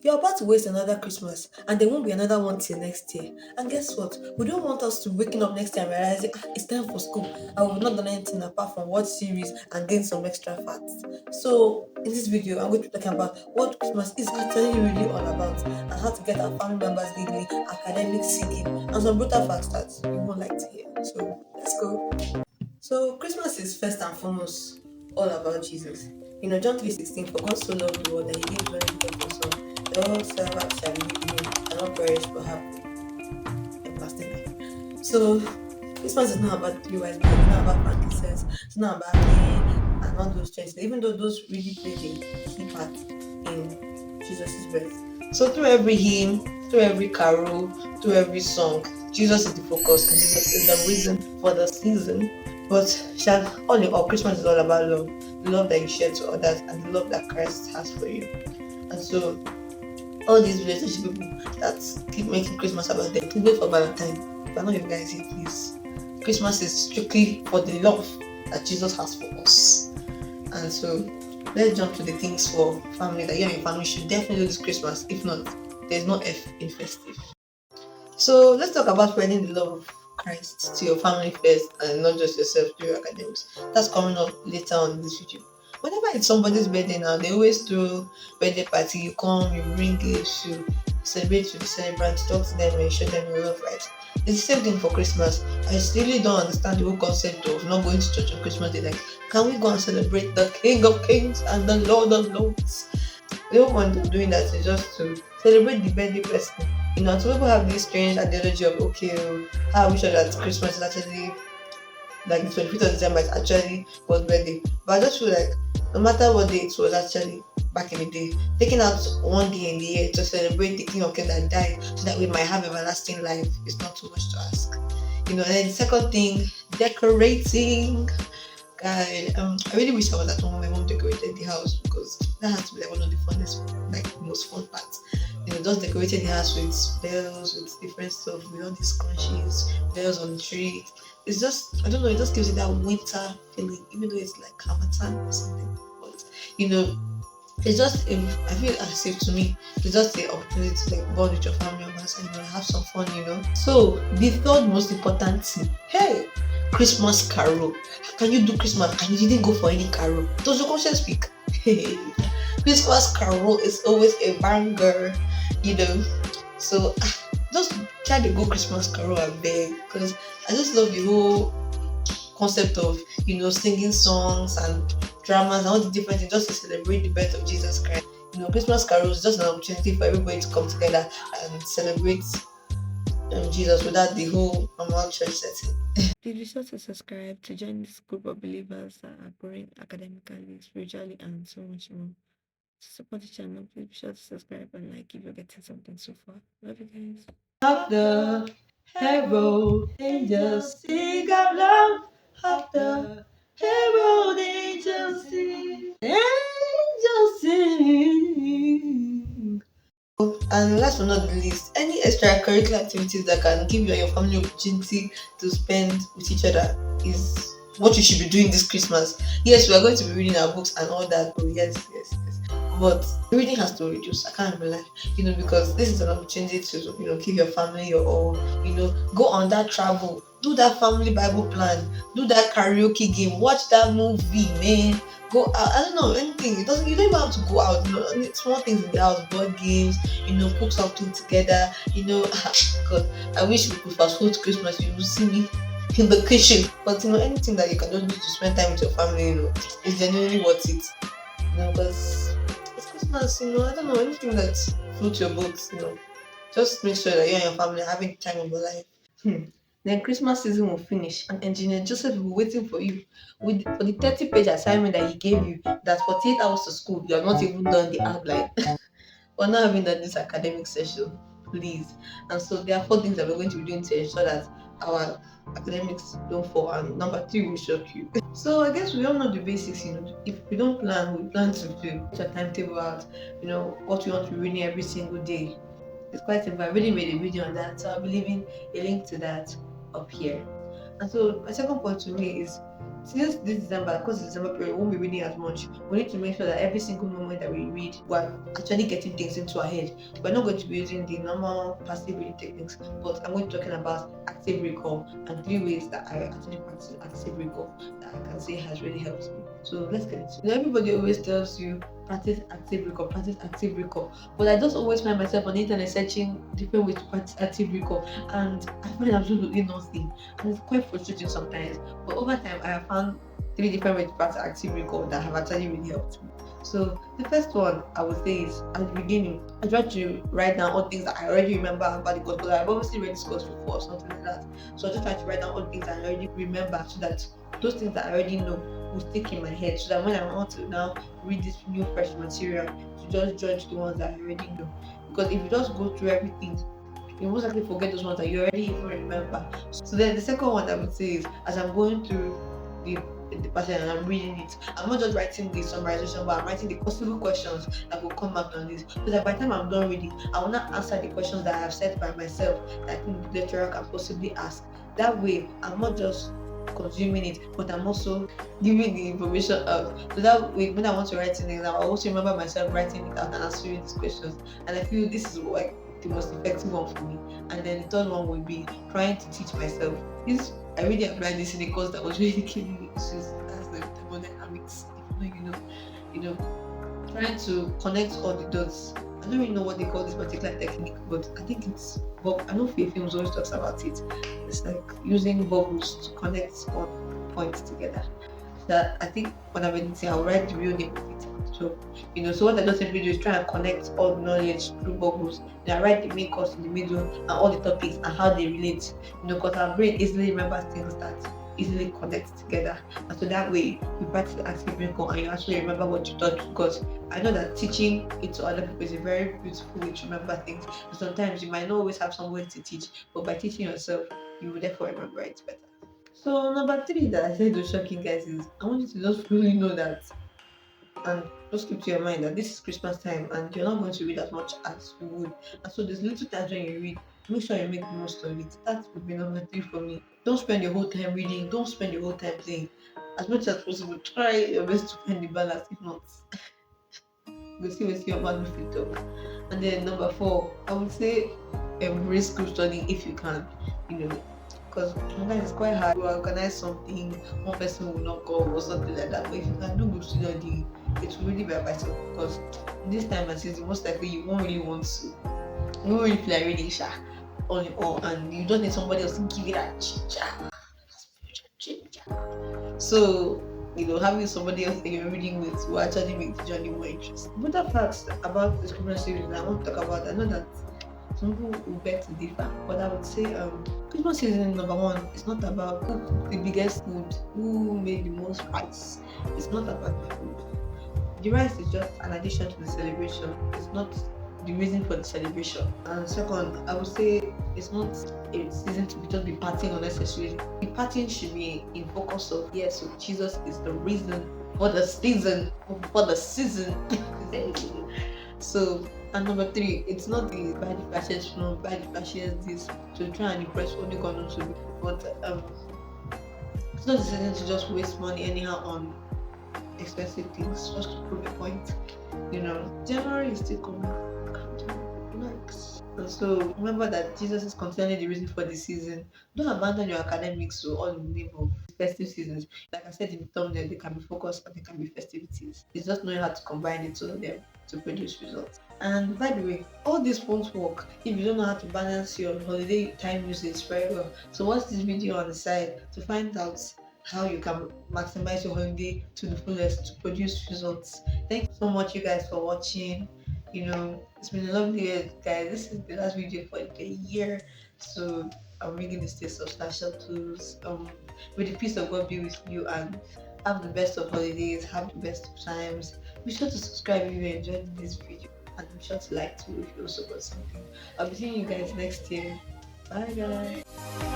You're about to waste another Christmas, and there won't be another one till next year. And guess what? We don't want us to waking up next year and realizing it's time for school. I have not done anything apart from watch series and gain some extra facts. So in this video, I'm going to be talking about what Christmas is actually really all about, and how to get our family members giggling, academics singing, and some brutal facts that you won't like to hear. So let's go. So Christmas is first and foremost all about Jesus. John 3:16, for God so loved the world that he gave his only begotten son, that whosoever shall believe in him shall not perish but have everlasting life. So Christmas is not about three wise men, it's not about frankincense, it's not about hay and all those things, even though those really played a key part in Jesus' birth. So through every hymn, through every carol, through every song, Jesus is the focus and Jesus is the reason for the season. But shall all in all, Christmas is all about love, the love that you share to others, and the love that Christ has for you. And so, all these relationship people that keep making Christmas about them, please wait for Valentine. If I know you guys here, please. Christmas is strictly for the love that Jesus has for us. And so, let's jump to the things for family that you and your family should definitely do this Christmas. If not, there's no F in festive. So let's talk about spreading the love of Christ to your family first and not just yourself through your academics. That's coming up later on in this video. Whenever it's somebody's birthday now, they always throw birthday party. You come, you bring gifts, you celebrate with the celebrant, talk to them, and you show them your love, right? It's the same thing for Christmas. I really don't understand the whole concept of not going to church on Christmas Day. Like, can we go and celebrate the King of Kings and the Lord of Lords? The whole point of doing that is just to celebrate the birthday person. Some people have this strange ideology of okay, how are we sure that Christmas is actually like the 25th of December is actually was birthday. But I just feel like no matter what day it was actually back in the day, taking out one day in the year to celebrate the King of Kings that died so that we might have everlasting life is not too much to ask. And then the second thing, decorating. Guy, I really wish I was at home when my mom decorated the house because that had to be like one of the funnest, like most fun parts. Just decorating the house with bells, with different stuff, with all these scrunchies, bells on the tree. It's just, I don't know, it just gives you that winter feeling, even though it's like Hamatan or something. But it's just, I feel as if to me, it's just the opportunity to like bond with your family members and have some fun. So the third most important thing, hey, Christmas carol. How can you do Christmas and you didn't go for any carol? Does your conscience speak? Hey, Christmas carol is always a banger, you know. So just try to go Christmas carol and beg, because I just love the whole concept of singing songs and dramas and all the different things just to celebrate the birth of Jesus Christ. Christmas carols is just an opportunity for everybody to come together and celebrate Jesus without the whole normal church setting. Please be sure to subscribe to join this group of believers that are growing academically, spiritually, and so much more. To support the channel, please be sure to subscribe and like if you're getting something so far. Love you guys. Of the herald angels sing along. Of the herald angels sing. Angels sing. And last but not the least, any extracurricular activities that can give you and your family opportunity to spend with each other is what you should be doing this Christmas. Yes, we are going to be reading our books and all that. Oh yes, yes, yes. But reading has to reduce. I can't rely, because this is an opportunity to, give your family your all. Go on that travel, do that family Bible plan, do that karaoke game, watch that movie, man. Go out. I don't know anything. It doesn't. You don't even have to go out. Small things in the house, board games. Cook something together. God, I wish we could fast forward to Christmas. You will see me in the kitchen. But anything that you can just do to spend time with your family, is genuinely worth it. Because it's Christmas. I don't know anything that floats your boat. Just make sure that you and your family are having the time of your life. Then Christmas season will finish, and Engineer Joseph will be waiting for you for the 30-page assignment that he gave you. That 48 hours to school, you have not even done the outline. We're not having that this academic session, please. And so there are 4 things that we're going to be doing to ensure that our academics don't fall. And number 3 will shock you. So I guess we all know the basics. If we don't plan, we plan to do. Put your timetable out. What we want to be reading every single day. It's quite simple. I really made a video on that, so I'll be leaving a link to that up here. And so my second point to me is Since this December, because the December period we won't be reading as much, we need to make sure that every single moment that we read, we're actually getting things into our head. We're not going to be using the normal passive reading techniques, but I'm going to be talking about active recall and 3 ways that I actually practice active recall that I can say has really helped me. So let's get into it. Everybody always tells you practice active recall. But I just always find myself on the internet searching different ways to practice active recall, and I find absolutely nothing. And it's quite frustrating sometimes. But over time, I have found 3 different ways to practice active recall that have actually really helped me. So the first one I would say is at the beginning, I try to write down all things that I already remember about the course, because I've obviously read this course before or something like that. So I just try to write down all things that I already remember, so that those things that I already know will stick in my head, so that when I want to now read this new fresh material, to just judge the ones that I already know. Because if you just go through everything, you most likely forget those ones that you already even remember. So then the second one I would say is, as I'm going through the the passage and I'm reading it, I'm not just writing the summarization, but I'm writing the possible questions that will come back on this. So that by the time I'm done reading, I will not answer the questions that I have set by myself that I think the lecturer can possibly ask. That way, I'm not just consuming it, but I'm also giving the information out. So that way, when I want to write things out, I also remember myself writing it out and answering these questions. And I feel this is like the most effective one for me. And then the third one would be trying to teach myself. This I really applied this in a course that was really giving me issues. That's the thermodynamics. If you know, trying to connect all the dots. I don't really know what they call this particular technique, but I think it's Bob. I know Faye Films always talks about it. It's like using bubbles to connect all points together. That I think when I'm editing, I'll write the real name of it. So what I just simply do is try and connect all the knowledge through bubbles. Then I write the main course in the middle and all the topics and how they relate. Because our brain easily remembers things that easily connect together. And so that way you practice active recall and you actually remember what you taught, because I know that teaching it to other people is a very beautiful way to remember things. And sometimes you might not always have someone to teach, but by teaching yourself, you will therefore remember it better. So number 3 that I said to shock you guys is, I want you to just really know that, and just keep to your mind that this is Christmas time and you're not going to read as much as you would. And so there's little times when you read, make sure you make the most of it. That would be number 3 for me. Don't spend your whole time reading, don't spend your whole time playing. As much as possible, try your best to find the balance. If not, go see what your man will fit up. And then number 4, I would say embrace group study if you can, you know, because sometimes it's quite hard to organize something, one person will not go or something like that. But if you can do group study, it will really be advisable, because this time and season, most likely you won't really want to, you won't really feel like reading on your own, and you just need somebody else to give it that ginger. So, having somebody else that you're reading with will actually make the journey more interesting. But the facts about this Christmas series that I want to talk about, I know that some people will beg to differ, but I would say Christmas season number 1 is not about who cooked the biggest food, who made the most rice. It's not about the food. The rice is just an addition to the celebration. It's not the reason for the celebration. And second, I would say it's not a season to just be partying unnecessarily. The partying should be in focus of, yes, so Jesus is the reason for the season, for the season. So, and number 3, it's not the buy the flashes from, buy the flashes this to try and impress only God to be, but it's not the season to just waste money anyhow on expensive things just to prove a point. January is still coming. Calm down, relax. And so remember that Jesus is continually the reason for the season. Don't abandon your academics all in the name of festive seasons. Like I said in the thumbnail, they can be focused and they can be festivities. It's just knowing how to combine the two of them to produce results. And by the way, all this won't work if you don't know how to balance your holiday time usage very well. So watch this video on the side to find out how you can maximize your holiday to the fullest to produce results. Thank you so much, you guys, for watching. It's been a lovely year, guys. This is the last video for the year, so I'm really gonna stay substantial tools. With the peace of God be with you, and have the best of holidays, have the best of times. Be sure to subscribe if you enjoyed this video, and be sure to like too if you also got something. I'll be seeing you guys next year. Bye, guys.